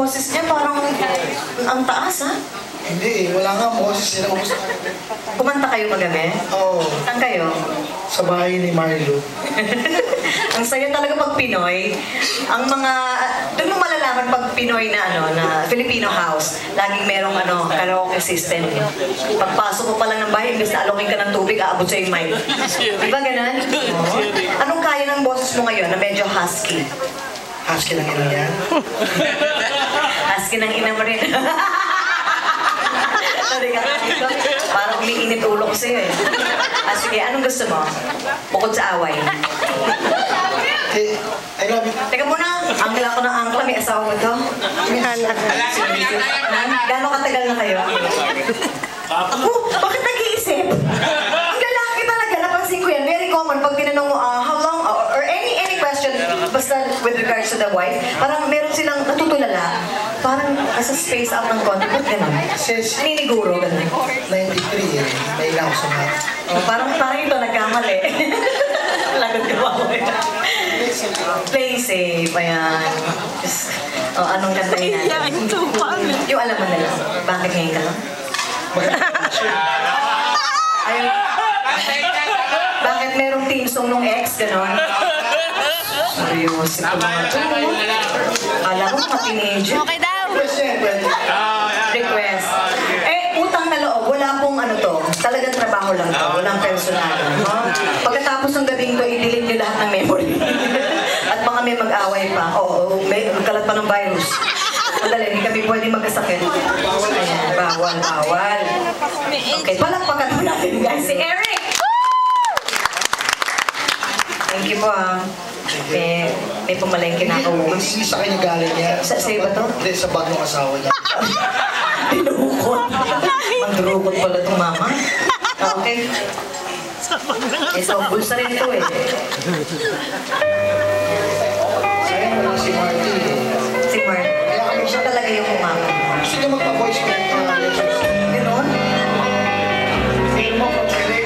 boses niya, parang ang taas, ha? Hindi, wala nga boses nila. Kumanta kayo kagabi? Oo. Saan kayo? Sa bahay ni Marlo. Ang saya talaga pag Pinoy. Ang mga, doon mo malalaman pag Pinoy na na Filipino house, laging merong karaoke system. Pagpasok mo pa lang ng bahay, imbes na alokin ka ng tubig, aabot sa yung mic. Di ba ganun? Oo. Anong kaya ng boses mo ngayon na medyo husky? Husky lang ina yan. Husky ng ina mo rin. Parang umiinit ulo ko sa'yo eh. Sige, anong gusto mo? Bukod sa away. I love you. Teka muna, angla ko ng angla. May asawa mo to? May anak. Gano'ng katagal na kayo? Ako, bakit nag-iisip? Ang lalaki talaga, napansin ko yan. Very common pag tinanong mo, how long, or any question, basta with regards to the wife, parang meron silang natutulala. Parang nasa space out ng konti. Ba't gano'n? Naniniguro, gano'n. 93 eh. May lang sa mga. Parang ito, nagkamali. Lagot ka ba? Play safe, ayan. Just, anong kantahin natin? Yung alam mo na lang. Bakit ngayon ka lang? Ayun. Bakit merong team song nung ex, gano'n? Seryoso ko mga ito. Alam mo, mga teenager. Okay daw. Request. Utang na loob. Wala pong talagang trabaho lang to. Walang personal. Pagkatapos ng gabing to, i-delete nyo lahat ng memory. At baka may mag-away pa. Oo, may kalat pa ng virus. Madali, hindi kami pwede magkasakit. Ayan, bawal. Okay, palakpakan mo natin guys. Si Eric! Thank you po may pumalengke na ako. Hindi sa kanya galing yan. Sa'yo ba to? Hindi, sa bagong asawa niya. Pinukot. Mandurukot pala itong mama. Okay. So, bulsa rin ito eh. Sa'yo mo lang si Marty eh. Si Mark. Siya talaga yung umama. Gusto niya magpa-voice mo yung lessons. Ganon? Hindi mo kung pwede.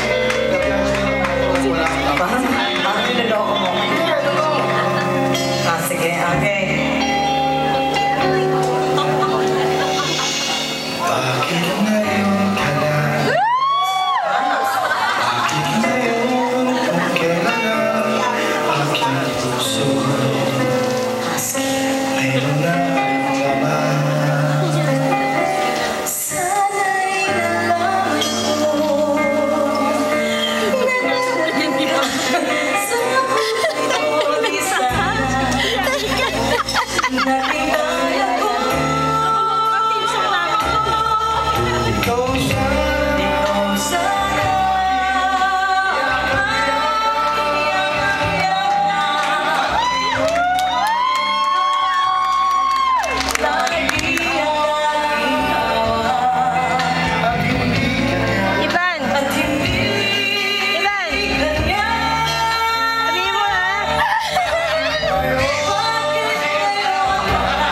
Wala ka. Parang niloloko mo. Sige, okay. Bakit ngayon ka lang? Bakit ngayon kung kailan ang aking puso? Mayroon na laman. Sana'y nalaman mo sa puso di sana nakitaya ko Ikaw sana Ivan! at hindi Ivan! kanya. Sabihin mo ha! Bakit ngayon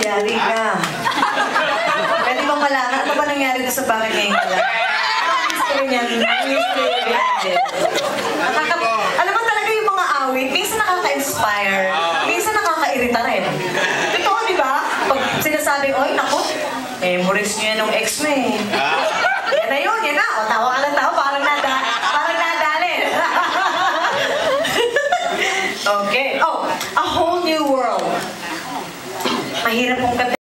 Yari ka. Pwede bang malaman ano ba nangyari doon sa bakit ngayon ka lang? History niyan. History behind it. Alam mo talaga yung mga awit, minsan nakaka-inspire, minsan nakaka-irita rin. Totoo, di ba? Pag sinasabing, oy, naku, memories niyo yan ng ex mo eh. Yan na yun, yan na. O, tawa ka lang tawa, parang nadali. Okay. Oh, A Whole New World. Mahirap pong kanta.